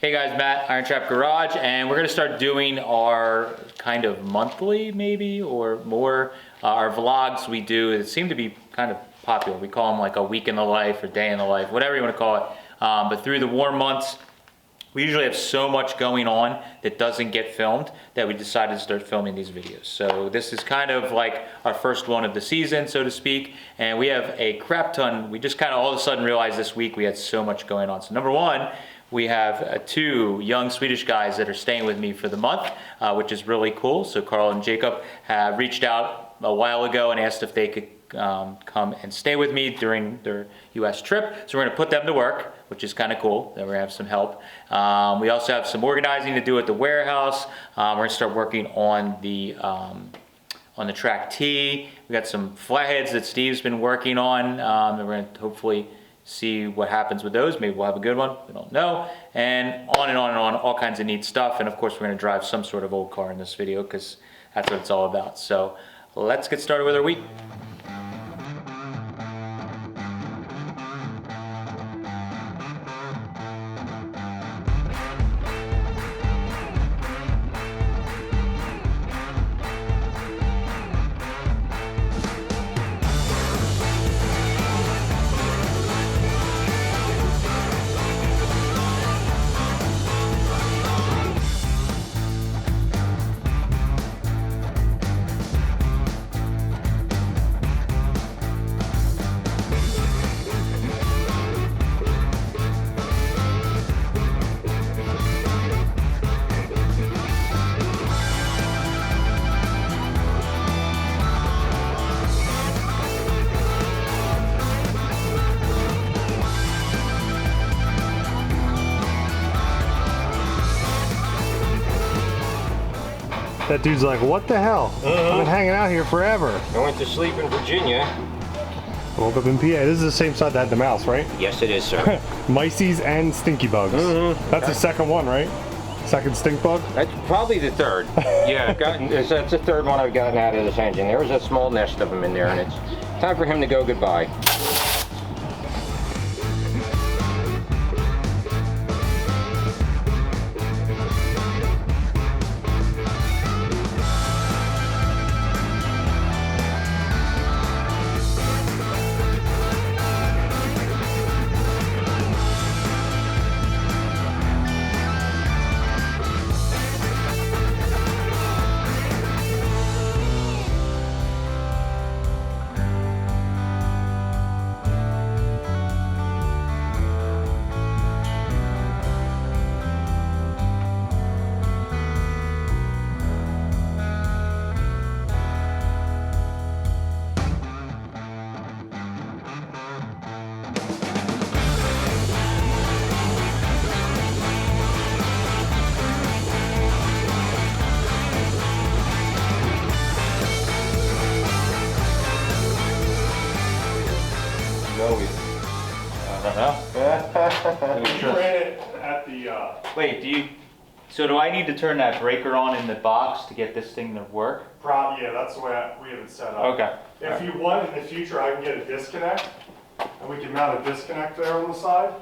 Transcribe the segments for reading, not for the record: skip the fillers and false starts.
Hey guys, Matt, IronTrap Garage, and we're gonna start doing our kind of monthly, maybe, or more, our vlogs we do. It seem to be kind of popular. We call them like a week in the life or day in the life, whatever you wanna call it. But through the warm months, we usually have so much going on that doesn't get filmed that we decided to start filming these videos. So this is kind of like our first one of the season, so to speak. And we have a crap ton. We just kind of all of a sudden realized this week we had so much going on. So number one, we have two young Swedish guys that are staying with me for the month, which is really cool. So Karl and Jacob have reached out a while ago and asked if they could come and stay with me during their US trip. So we're gonna put them to work, which is kind of cool, that we're gonna have some help. We also have some organizing to do at the warehouse. We're gonna start working on the track T. We got some flatheads that Steve's been working on, and we're gonna hopefully see what happens with those. Maybe we'll have a good one, we don't know. And on and on and on, all kinds of neat stuff. And of course, we're gonna drive some sort of old car in this video because that's what it's all about. So let's get started with our week. That dude's like, what the hell? I've been hanging out here forever. I went to sleep in Virginia. Woke up in PA. This is the same side that had the mouse, right? Yes, it is, sir. Mices and stinky bugs. That's the second one, right? Second stink bug? That's probably the third. Yeah, that's the third one I've gotten out of this engine. There was a small nest of them in there, and it's time for him to go goodbye. You ran it at the... Wait, so do I need to turn that breaker on in the box to get this thing to work? Yeah, that's the way we have it set up. Okay. If you want, in the future, I can get a disconnect, and we can mount a disconnect there on the side.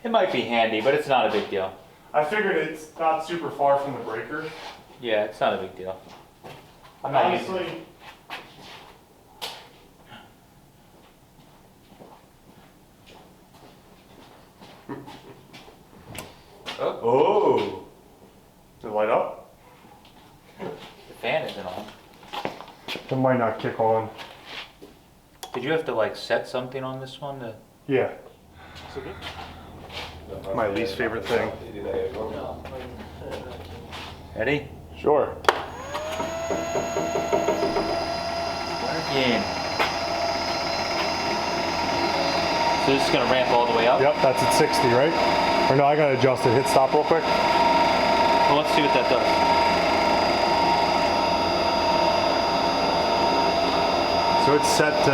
It might be handy, but it's not a big deal. I figured it's not super far from the breaker. Yeah, it's not a big deal. Honestly, Oh! did it light up? The fan isn't on. It might not kick on. Did you have to like set something on this one to... Yeah. My least favorite thing. Ready? Sure. Working. So this is gonna ramp all the way up? Yep, that's at 60, right? Or no, I gotta adjust it. Hit stop real quick. Well, let's see what that does. So it's set to...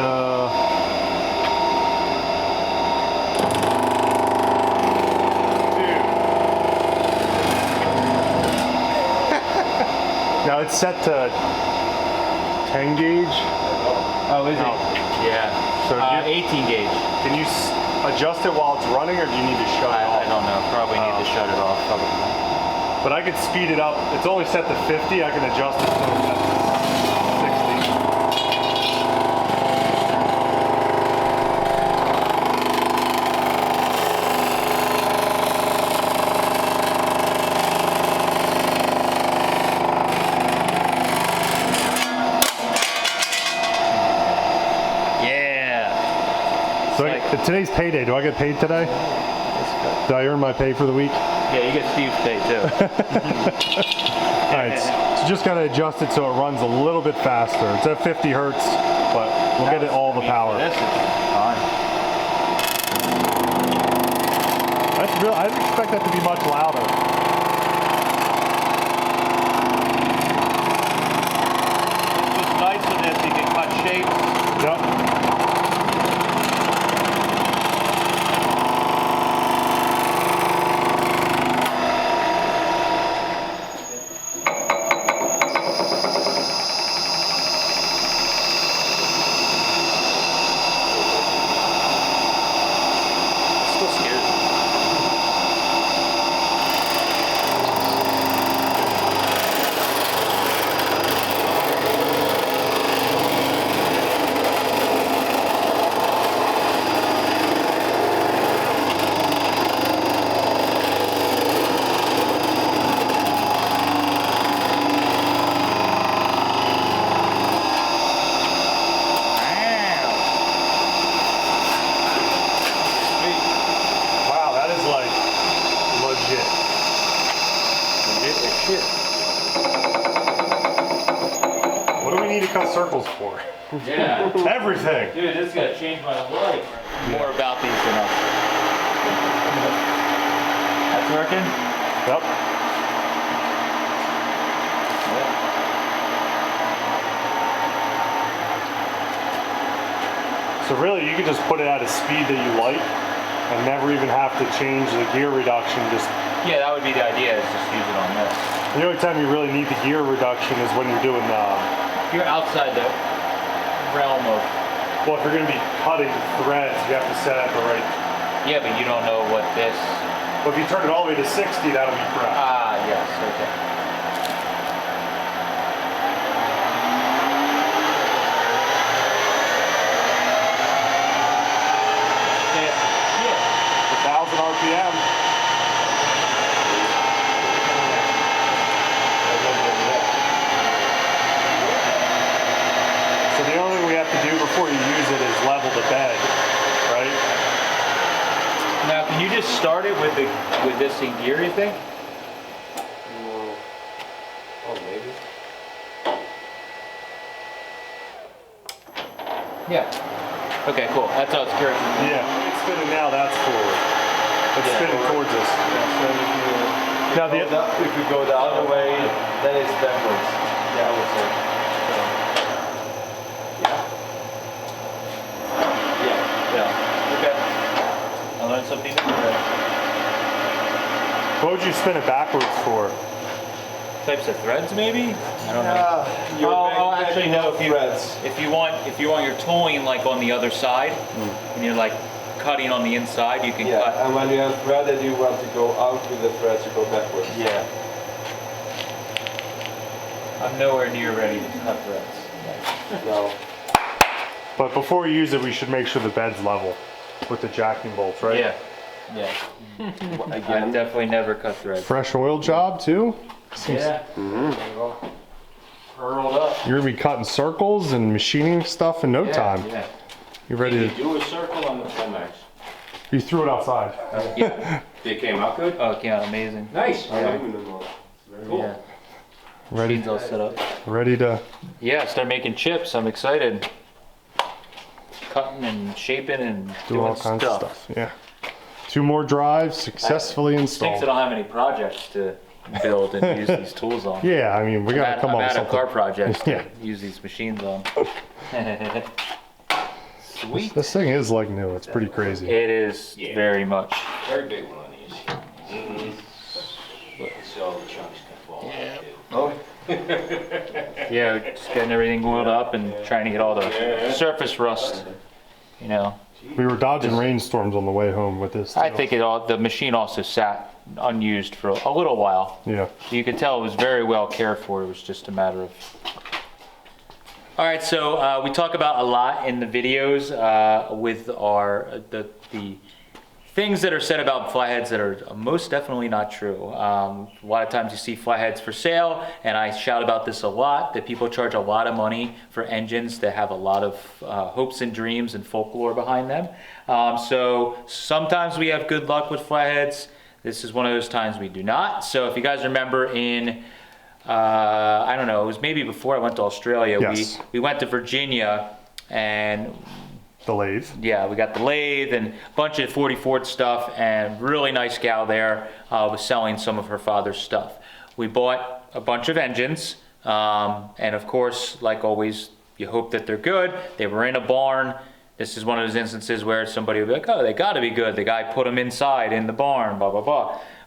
Now it's set to 10 gauge. Oh, is it? Yeah. So 18 gauge. Can you adjust it while it's running, or do you need to shut it off? I don't know. Probably need to shut it off. But I could speed it up. It's only set to 50. I can adjust it to 60. Yeah. So It's like- today's payday. Do I get paid today? Did I earn my pay for the week? Yeah, you get Steve's pay too. All right, so just gotta adjust it so it runs a little bit faster. It's at 50 hertz, but we'll get it all the power. This is fine. That's real. I didn't expect that to be much louder. What's nice with this, you can cut shapes. Yep. Still scares me. Wow, that is like legit. Legit as shit. What do we need to cut circles for? Yeah. Everything. Dude, this is gonna change my life. More about these than us. That's working? Yep. So really, you could just put it at a speed that you like and never even have to change the gear reduction. Just Yeah, that would be the idea, is just use it on this. the only time you really need the gear reduction is when you're doing If you're outside the realm of, well, if you're going to be cutting threads, you have to set at the right. yeah, but you don't know what this, But if you turn it all the way to 60, that'll be correct. yes, okay. Yeah. 1,000 RPM. So the only thing we have to do before you use it is level the bed, right? Now, can you just start it with this in gear, you think? Oh, maybe. Yeah. Okay, cool. That's how it's curious. Yeah. It's spinning now, that's forward. It's spinning towards us. Now If you go the other way, then it's backwards. Yeah, I would say. Yeah. Okay. I learned something new today. What would you spin it backwards for? Types of threads, maybe? I don't know. Actually, no. If you want your tooling like on the other side, and you're like cutting on the inside, you can Yeah, cut. and when you have threaded, you want to go out with the threads, you go backwards. Yeah. I'm nowhere near ready to cut threads. No. But before you use it, we should make sure the bed's level with the jacking bolts, right? Yeah. Yeah. I definitely never cut threads. Fresh oil job too? Yeah. Curled up. You're gonna be cutting circles and machining stuff in no time. Yeah. You're ready to. Do a circle on the Pullmax. You threw it outside. Yeah. They came out good? Oh, it came out amazing. Nice. Yeah. Cool. Yeah. Ready, Machines all set up. ready to. Yeah, start making chips. I'm excited. Cutting and shaping and Do doing all kinds of stuff. Yeah. 2 more drives successfully Stinks I installed. don't have any projects to build and use these tools on. Yeah, I mean we gotta come I'm up with out of something. car projects to Yeah. use these machines on. Sweet. This thing is like new. It's pretty crazy. It is very much. Very big one on these. So the chunks can fall Yeah. Oh, Yeah, just getting everything glued up and trying to get all the surface rust. You know, We were dodging rainstorms on the way home with this. I too. think the machine also sat unused for a little while. Yeah. You could tell it was very well cared for. It was just a matter of. All right, so we talk about a lot in the videos with the things that are said about flatheads that are most definitely not true. A lot of times you see flatheads for sale, and I shout about this a lot, that people charge a lot of money for engines that have a lot of hopes and dreams and folklore behind them. So sometimes we have good luck with flatheads. This is one of those times we do not. So if you guys remember in, I don't know, it was maybe before I went to Australia, Yes. we went to Virginia, and The lathe. yeah, we got the lathe and a bunch of 40 Ford stuff, and really nice gal there was selling some of her father's stuff. We bought a bunch of engines, and of course, like always, you hope that they're good. They were in a barn. This is one of those instances where somebody will be like, oh, they gotta be good. The guy put them inside in the barn, blah, blah,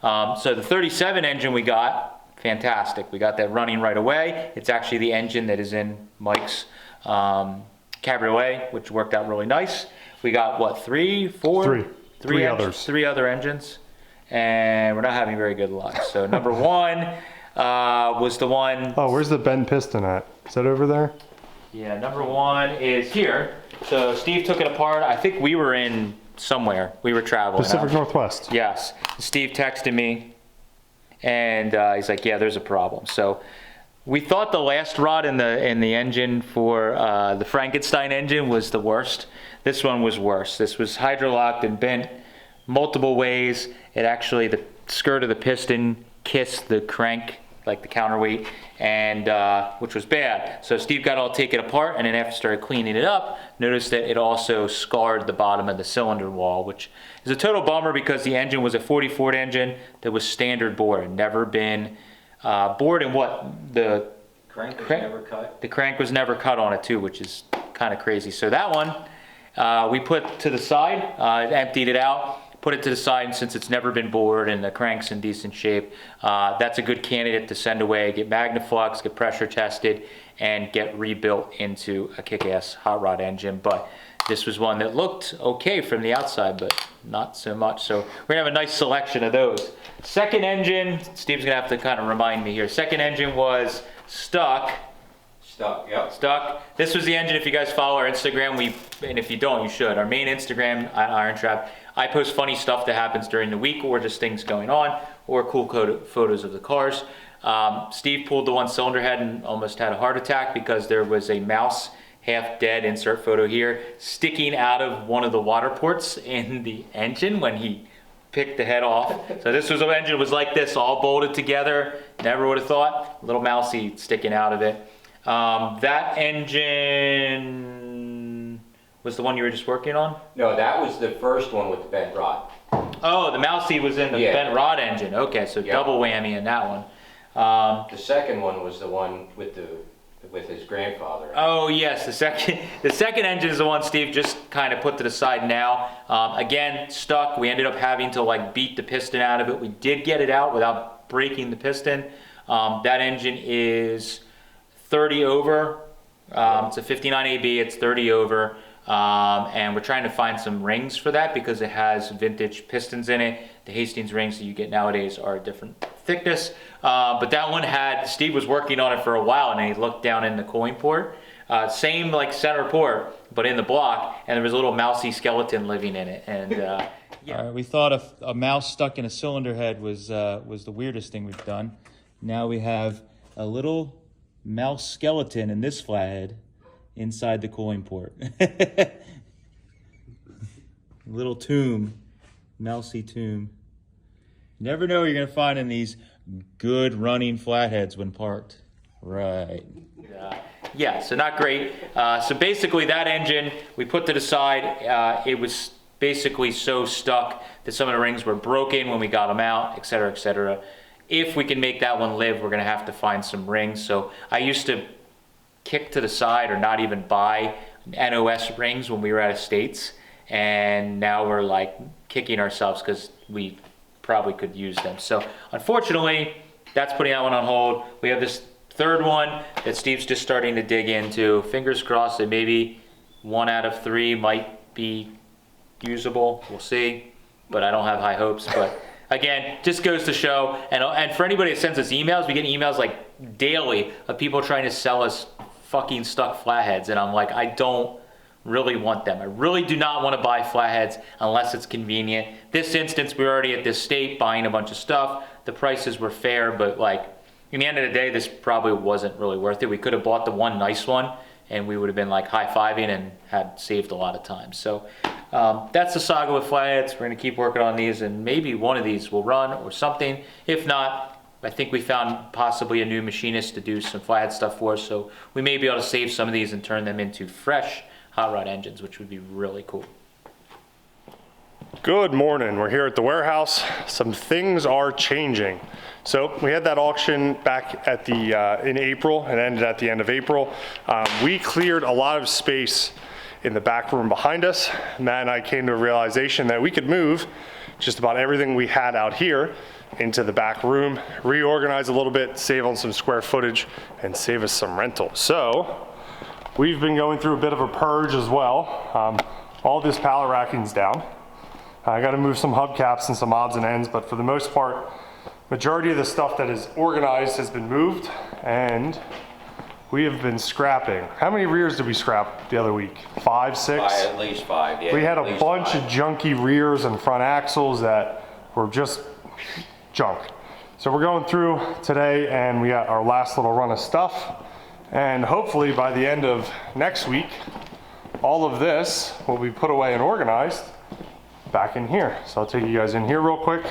blah. So the 37 engine we got, fantastic. We got that running right away. It's actually the engine that is in Mike's Cabriolet, which worked out really nice. We got what, three other engines, and we're not having very good luck. So number one was the one. Oh, where's the bend piston at? Is that over there? Yeah, number one is here. So Steve took it apart. I think we were in somewhere. We were traveling. Pacific Northwest. Yes. Steve texted me, and he's like, "Yeah, there's a problem." So we thought the last rod in the engine for the Frankenstein engine was the worst. This one was worse. This was hydrolocked and bent multiple ways. It actually, the skirt of the piston kissed the crank, like the counterweight, and which was bad. So Steve got all taken apart, and then after started cleaning it up, noticed that it also scarred the bottom of the cylinder wall, which is a total bummer because the engine was a 40 Ford engine that was standard bore, and never been bored in what the Crank was never cut. The crank was never cut on it too, which is kind of crazy. So that one we put to the side, emptied it out, put it to the side, and since it's never been bored and the crank's in decent shape, that's a good candidate to send away, get Magnaflux, get pressure tested, and get rebuilt into a kick-ass hot rod engine. But this was one that looked okay from the outside, but not so much. So we're gonna have a nice selection of those. Second engine, Steve's gonna have to kind of remind me here. Second engine was Stuck. Yep. Stuck. This was the engine. If you guys follow our Instagram, and if you don't, you should. Our main Instagram at IronTrap. I post funny stuff that happens during the week, or just things going on, or cool photos of the cars. Steve pulled the one cylinder head and almost had a heart attack because there was a mouse, half dead, insert photo here, sticking out of one of the water ports in the engine when he picked the head off. So this was an engine that was like this, all bolted together. Never would have thought. A little mousey sticking out of it. That engine was the one you were just working on? No, that was the first one with the bent rod. Oh, the mousey was in the bent rod engine. Okay, so double whammy in that one. The second one was the one with his grandfather. Oh yes, the second engine is the one Steve just kind of put to the side now. Again, stuck. We ended up having to like beat the piston out of it. We did get it out without breaking the piston. That engine is 30 over. It's a 59 AB. It's 30 over. And we're trying to find some rings for that because it has vintage pistons in it. The Hastings rings that you get nowadays are a different thickness. But that one Steve was working on it for a while, and he looked down in the cooling port. Same like center port, but in the block, and there was a little mousy skeleton living in it. And yeah, we thought a mouse stuck in a cylinder head was the weirdest thing we've done. Now we have a little mouse skeleton in this flathead inside the cooling port. Little tomb, mousy tomb. You never know what you're gonna find in these good running flatheads when parked. Right. Yeah, so not great. So basically that engine we put to the side. It was basically so stuck that some of the rings were broken when we got them out, et cetera, et cetera. If we can make that one live, we're gonna have to find some rings. So I used to kick to the side or not even buy NOS rings when we were out of States, and now we're like kicking ourselves because we probably could use them. So unfortunately, that's putting that one on hold. We have this third one that Steve's just starting to dig into. Fingers crossed that maybe 1 out of 3 might be usable. We'll see, but I don't have high hopes. But again, just goes to show, and for anybody that sends us emails, we get emails like daily of people trying to sell us fucking stuck flatheads, and I'm like, I don't really want them. I really do not want to buy flatheads unless it's convenient. This instance, we were already at this state buying a bunch of stuff. The prices were fair, but like, in the end of the day, this probably wasn't really worth it. We could have bought the one nice one, and we would have been like high-fiving and had saved a lot of time. So that's the saga with flatheads. We're gonna keep working on these, and maybe one of these will run or something. If not, I think we found possibly a new machinist to do some flathead stuff for us, so we may be able to save some of these and turn them into fresh hot rod engines, which would be really cool. Good morning. We're here at the warehouse. Some things are changing. So we had that auction back at the in April. It ended at the end of April. We cleared a lot of space in the back room behind us. Matt and I came to a realization that we could move just about everything we had out here into the back room, reorganize a little bit, save on some square footage, and save us some rental. So we've been going through a bit of a purge as well. All this pallet racking's down. I got to move some hubcaps and some odds and ends, but for the most part, majority of the stuff that is organized has been moved, and we have been scrapping. How many rears did we scrap the other week? 5, 6? At least 5, yeah. We had at a least bunch 5. of junky rears and front axles that were just junk. So we're going through today, and we got our last little run of stuff, and hopefully by the end of next week, all of this will be put away and organized back in here. So I'll take you guys in here real quick.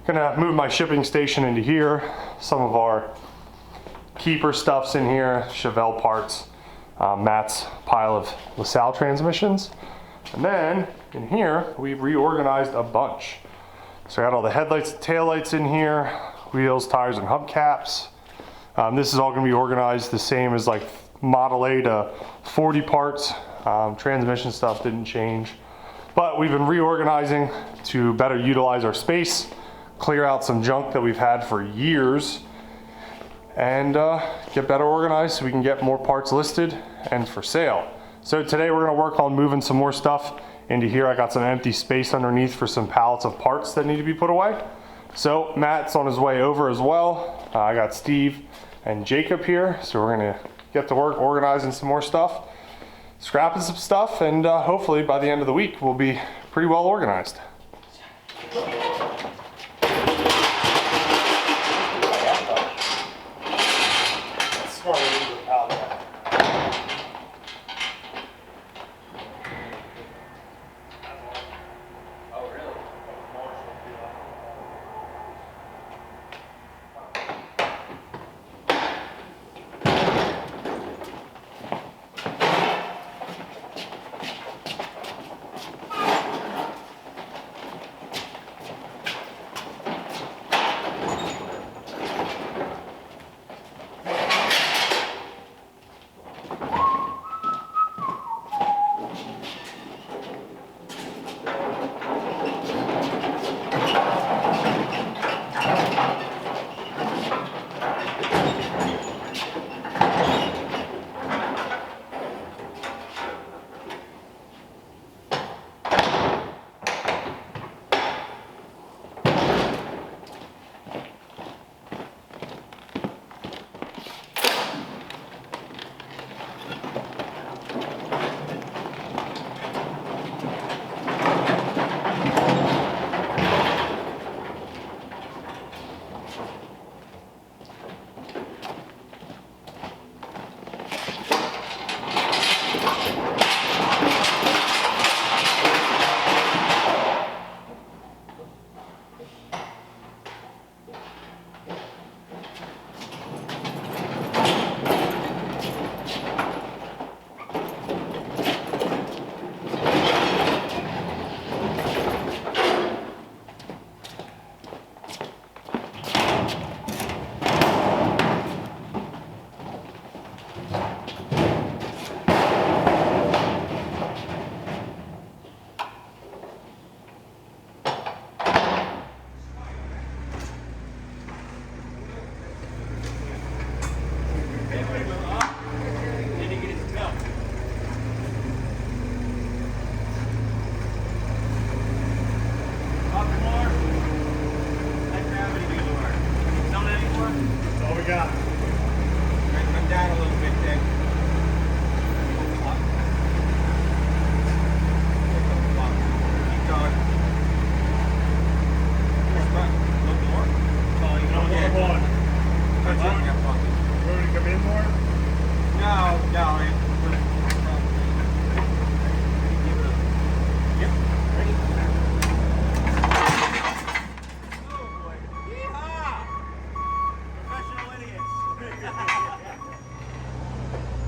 Gonna move my shipping station into here. Some of our keeper stuff's in here, Chevelle parts, Matt's pile of LaSalle transmissions. And then in here, we've reorganized a bunch. So I got all the headlights and taillights in here, wheels, tires, and hubcaps. This is all gonna be organized the same as like Model A to 40 parts. Transmission stuff didn't change. But we've been reorganizing to better utilize our space, clear out some junk that we've had for years, and get better organized so we can get more parts listed and for sale. So today we're gonna work on moving some more stuff into here. I got some empty space underneath for some pallets of parts that need to be put away. So Matt's on his way over as well. I got Steve and Jacob here, so we're gonna get to work organizing some more stuff, scrapping some stuff, and hopefully by the end of the week we'll be pretty well organized.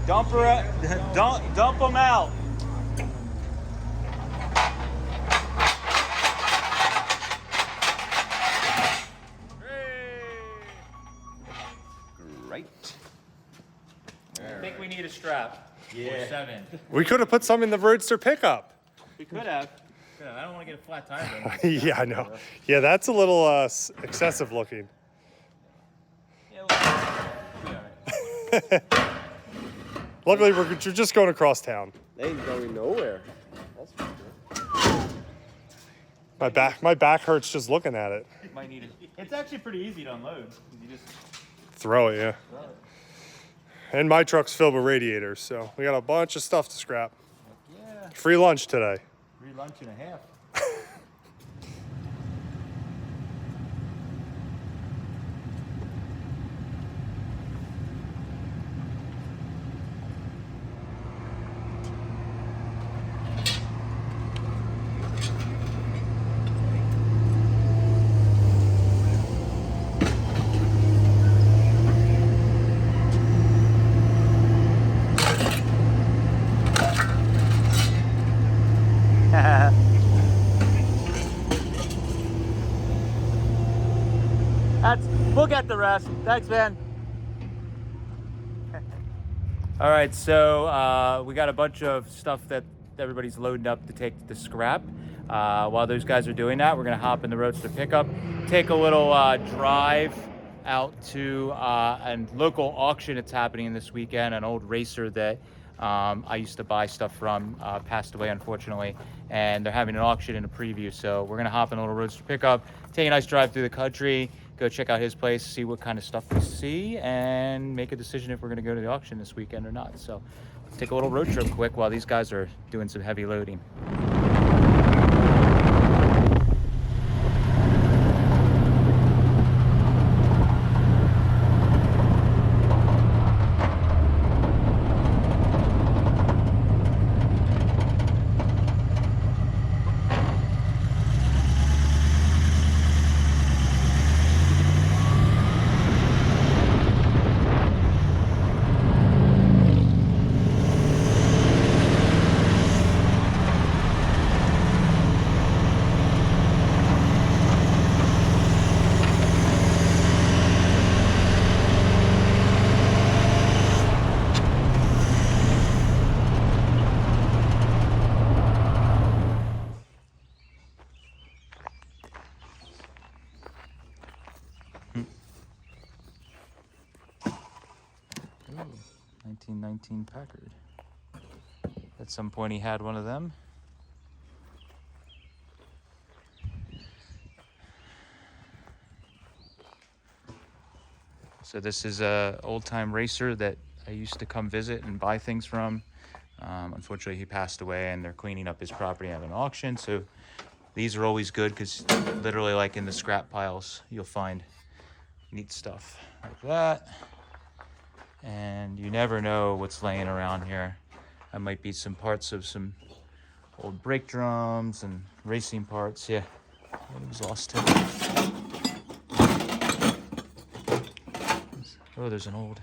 Dump them out. Right. I think we need a strap. Or 7. We could have put some in the Roadster pickup. We could have. Yeah, I don't want to get a flat tire. Yeah, I know. Yeah, that's a little excessive looking. Yeah, Luckily, we're just going across town. They ain't going nowhere. That's for sure. My back hurts just looking at it. might need it. It's actually pretty easy to unload. You just Throw it, yeah. throw it. And my truck's filled with radiators, so we got a bunch of stuff to scrap. Yeah. Free lunch today. Free lunch and a half. We'll get the rest. Thanks, man. All right, so we got a bunch of stuff that everybody's loading up to take to the scrap. While those guys are doing that, we're gonna hop in the Roadster pickup, take a little drive out to a local auction that's happening this weekend. An old racer that I used to buy stuff from passed away, unfortunately, and they're having an auction and a preview. So we're gonna hop in a little Roadster pickup, take a nice drive through the country, go check out his place, see what kind of stuff we see, and make a decision if we're gonna go to the auction this weekend or not. So let's take a little road trip quick while these guys are doing some heavy loading. Ooh, 1919 Packard. At some point he had one of them. So this is a old-time racer that I used to come visit and buy things from. Unfortunately, he passed away, and they're cleaning up his property at an auction. So these are always good because literally, like in the scrap piles, you'll find neat stuff like that. And you never know what's laying around here. That might be some parts of some old brake drums and racing parts. Yeah, one was lost too. Oh, there's an old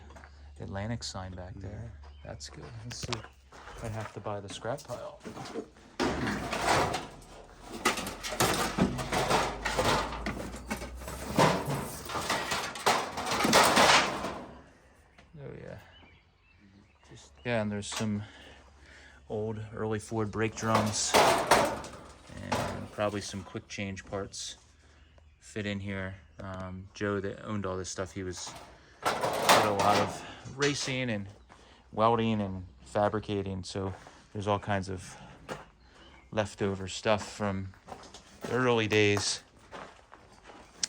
Atlantic sign back there. That's good. Let's see. I'd have to buy the scrap pile. Oh yeah. Yeah, and there's some old early Ford brake drums and probably some quick change parts fit in here. Joe that owned all this stuff, he did a lot of racing and welding and fabricating, so there's all kinds of leftover stuff from the early days.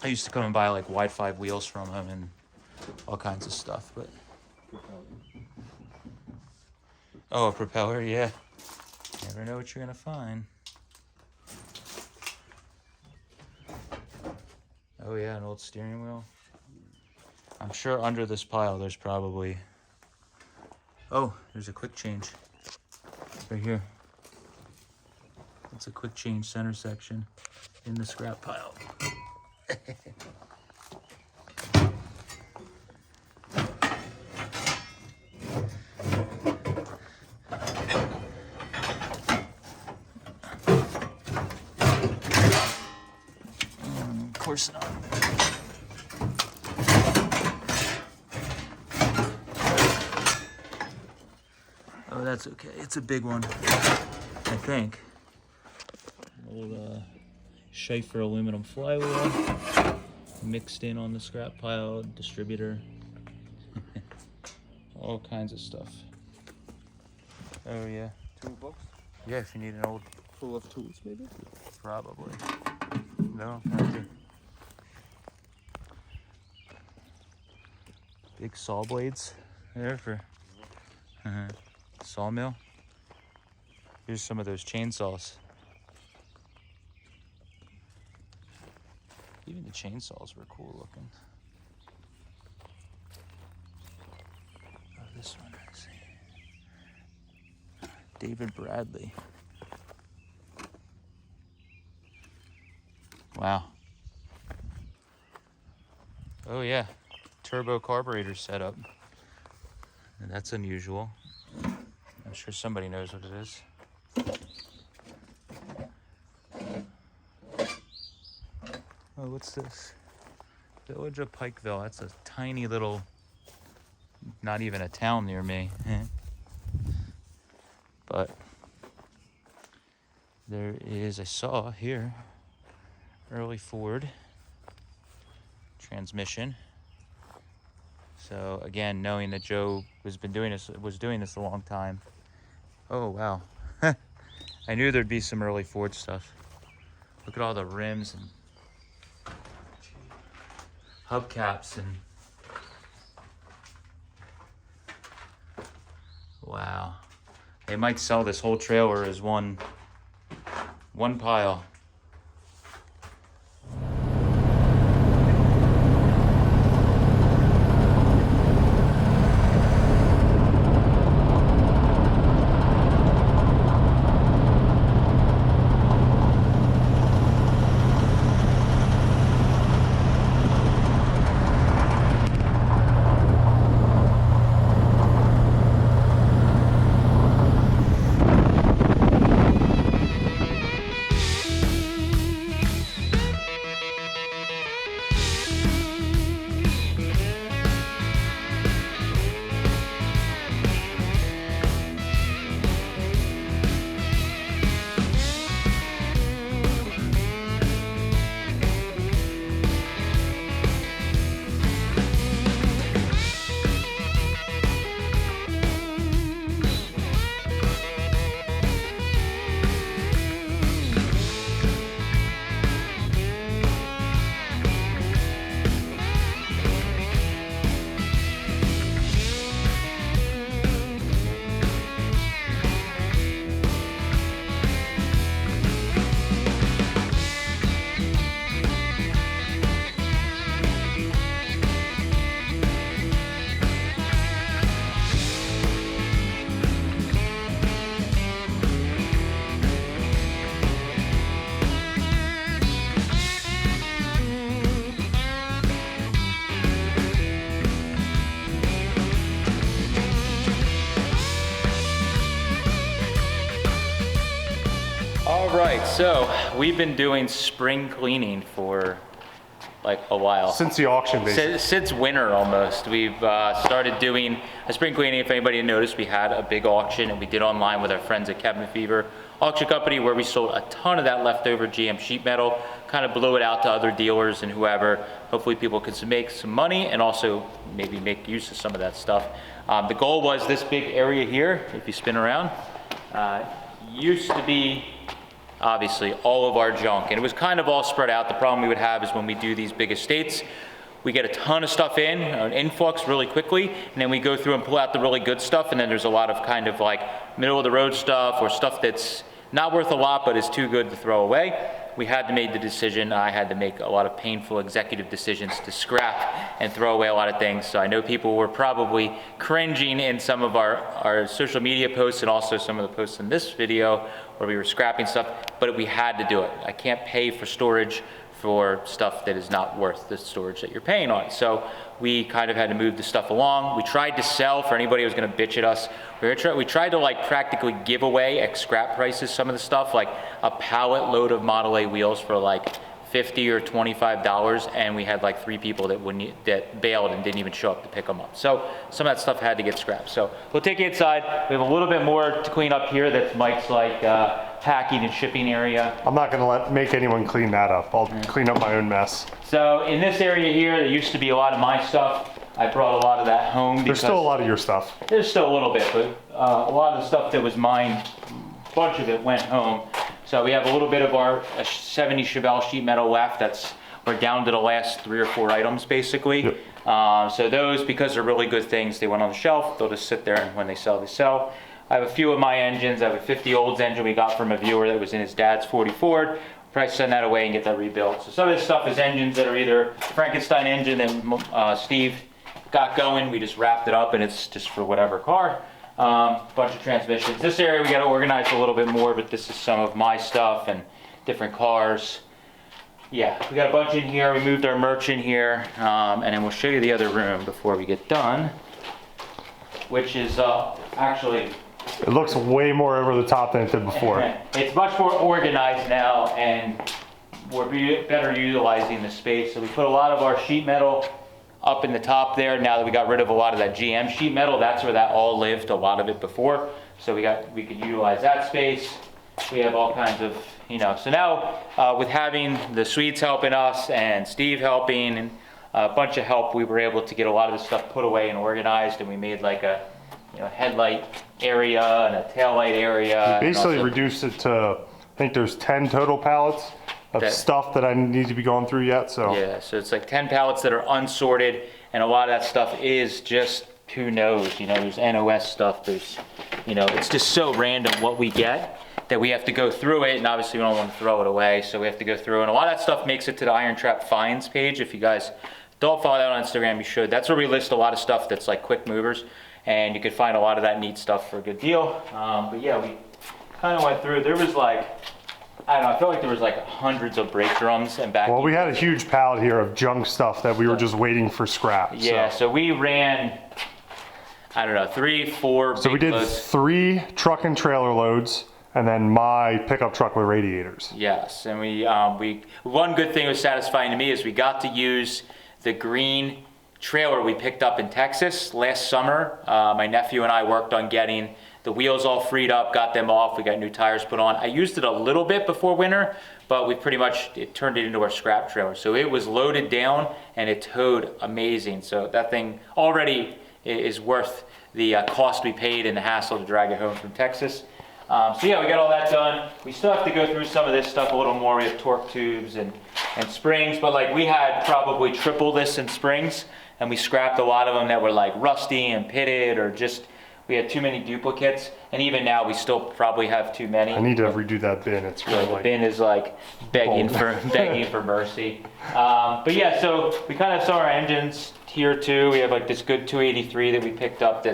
I used to come and buy like wide 5 wheels from him and all kinds of stuff, but oh, a propeller, yeah. Never know what you're gonna find. Oh yeah, an old steering wheel. I'm sure under this pile there's probably, oh, there's a quick change right here. It's a quick change center section in the scrap pile. Forcing on. Oh, that's okay. It's a big one, I think. Old Schaefer aluminum flywheel mixed in on the scrap pile, distributor, all kinds of stuff. Oh yeah. Toolbox Yeah, if you need an old, full of tools, maybe? probably. No, thank you. Big saw blades there for sawmill. Here's some of those chainsaws. Even the chainsaws were cool looking. Oh, this one, let's see. David Bradley. Wow. Oh yeah, turbo carburetor setup. And that's unusual. I'm sure somebody knows what it is. Oh, what's this? Village of Pikeville. That's a tiny little, not even a town near me. But there is, I saw here, early Ford transmission. So again, knowing that Joe was doing this a long time. Oh wow. I knew there'd be some early Ford stuff. Look at all the rims and hubcaps and wow. They might sell this whole trailer as one pile. All right, so we've been doing spring cleaning for like a while. Since the auction, basically. Since winter almost. We've started doing a spring cleaning. If anybody noticed, we had a big auction and we did online with our friends at Cabin Fever Auction Company where we sold a ton of that leftover GM sheet metal, kind of blew it out to other dealers and whoever. Hopefully people could make some money and also maybe make use of some of that stuff. The goal was this big area here, if you spin around, used to be obviously all of our junk, and it was kind of all spread out. The problem we would have is when we do these big estates, we get a ton of stuff in, an influx really quickly, and then we go through and pull out the really good stuff, and then there's a lot of kind of like middle of the road stuff or stuff that's not worth a lot but is too good to throw away. We had to make the decision, I had to make a lot of painful executive decisions to scrap and throw away a lot of things. So I know people were probably cringing in some of our social media posts and also some of the posts in this video where we were scrapping stuff, but we had to do it. I can't pay for storage for stuff that is not worth the storage that you're paying on. So we kind of had to move the stuff along. We tried to sell for anybody who was gonna bitch at us. We tried to like practically give away at scrap prices some of the stuff, like a pallet load of Model A wheels for like $50 or $25, and we had like 3 people that bailed and didn't even show up to pick them up. So some of that stuff had to get scrapped. So we'll take you inside. We have a little bit more to clean up here. That's Mike's like packing and shipping area. I'm not gonna make anyone clean that up. I'll clean up my own mess. So in this area here, there used to be a lot of my stuff. I brought a lot of that home. There's still a lot of your stuff. There's still a little bit, but a lot of the stuff that was mine, a bunch of it went home. So we have a little bit of our 70 Chevelle sheet metal left. We're down to the last 3 or 4 items basically. Yep. So those, because they're really good things, they went on the shelf. They'll just sit there, and when they sell, they sell. I have a few of my engines. I have a 50 Olds engine we got from a viewer that was in his dad's 40 Ford. Probably send that away and get that rebuilt. So some of this stuff is engines that are either Frankenstein engine that Steve got going. We just wrapped it up, and it's just for whatever car. Bunch of transmissions. This area we got to organize a little bit more, but this is some of my stuff and different cars. Yeah, we got a bunch in here. We moved our merch in here, and then we'll show you the other room before we get done, which is actually... It looks way more over the top than it did before. It's much more organized now, and we're better utilizing the space. So we put a lot of our sheet metal up in the top there. Now that we got rid of a lot of that GM sheet metal, that's where that all lived, a lot of it before. So we could utilize that space. We have all kinds of, so now with having the Swedes helping us and Steve helping and a bunch of help, we were able to get a lot of this stuff put away and organized, and we made like a headlight area and a taillight area. You basically reduced it to, I think there's 10 total pallets of stuff that I need to be going through yet. So yeah, so it's like 10 pallets that are unsorted, and a lot of that stuff is just, who knows, there's NOS stuff, there's, it's just so random what we get that we have to go through it, and obviously we don't want to throw it away, so we have to go through, and a lot of that stuff makes it to the IronTrap finds page. If you guys don't follow that on Instagram, you should. That's where we list a lot of stuff that's like quick movers, and you can find a lot of that neat stuff for a good deal. But yeah, we kind of went through. There was like, I don't know, I felt like there was like hundreds of brake drums and back. Well, we had a huge pallet here of junk stuff that we were just waiting for scrap. Yeah, so we ran, I don't know, 3, 4 So we did loads. 3 truck and trailer loads, and then my pickup truck with radiators. Yes, and we one good thing that was satisfying to me is we got to use the green trailer we picked up in Texas last summer. My nephew and I worked on getting the wheels all freed up, got them off, we got new tires put on. I used it a little bit before winter, but we pretty much turned it into our scrap trailer. So it was loaded down and it towed amazing. So that thing already is worth the cost we paid and the hassle to drag it home from Texas. So yeah, we got all that done. We still have to go through some of this stuff a little more. We have torque tubes and springs, but like we had probably triple this in springs, and we scrapped a lot of them that were like rusty and pitted, or just, we had too many duplicates, and even now we still probably have too many. I need to redo that bin. It's really The bin is like begging for mercy. But yeah, so we kind of saw our engines here too. We have like this good 283 that we picked up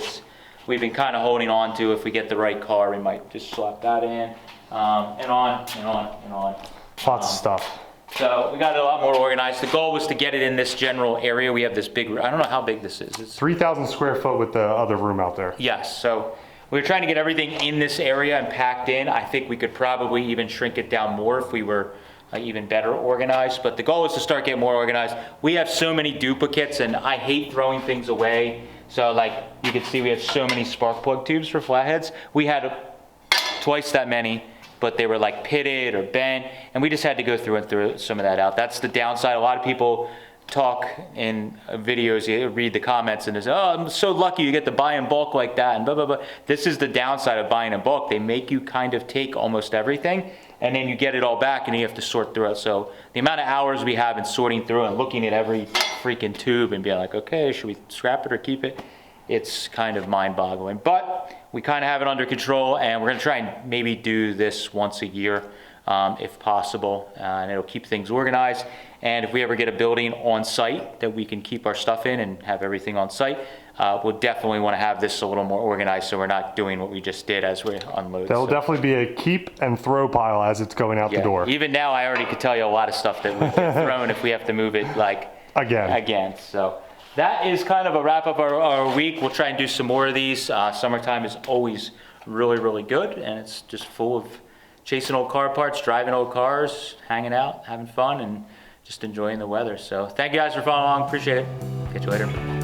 we've been kind of holding on to. If we get the right car, we might just slap that in, and on and on and on. Lots of stuff. So we got it a lot more organized. The goal was to get it in this general area. We have this big, I don't know how big this is. It's 3,000 square foot with the other room out there. Yes, so we were trying to get everything in this area and packed in. I think we could probably even shrink it down more if we were even better organized, but the goal is to start getting more organized. We have so many duplicates, and I hate throwing things away. So like you can see, we have so many spark plug tubes for Flatheads. We had twice that many, but they were like pitted or bent, and we just had to go through and throw some of that out. That's the downside. A lot of people talk in videos, you read the comments, and they say, oh, I'm so lucky you get to buy in bulk like that, and blah, blah, blah. This is the downside of buying in bulk. They make you kind of take almost everything, and then you get it all back, and you have to sort through it. So the amount of hours we have in sorting through and looking at every freaking tube and being like, okay, should we scrap it or keep it? It's kind of mind-boggling. But we kind of have it under control, and we're going to try and maybe do this once a year if possible, and it'll keep things organized. And if we ever get a building on site that we can keep our stuff in and have everything on site, we'll definitely want to have this a little more organized, so we're not doing what we just did as we unload. That'll definitely be a keep and throw pile as it's going out the door. Even now, I already could tell you a lot of stuff that would get thrown if we have to move it like again. So that is kind of a wrap up our week. We'll try and do some more of these. Summertime is always really, really good, and it's just full of chasing old car parts, driving old cars, hanging out, having fun, and just enjoying the weather. So thank you guys for following along. Appreciate it. Catch you later.